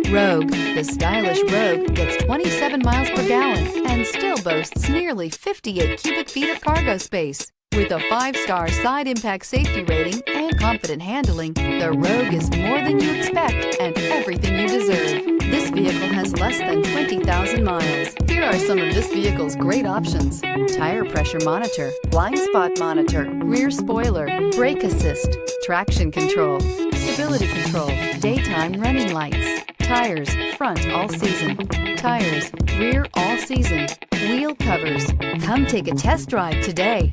Rogue, the stylish Rogue, gets 27 miles per gallon and still boasts nearly 58 cubic feet of cargo space. With a 5-star side impact safety rating and confident handling, the Rogue is more than you expect and everything you deserve. This vehicle has less than 20,000 miles. Here are some of this vehicle's great options: tire pressure monitor, blind spot monitor, rear spoiler, brake assist, traction control, stability control, daytime running lights, tires, front all season, tires, rear all season, wheel covers. Come take a test drive today.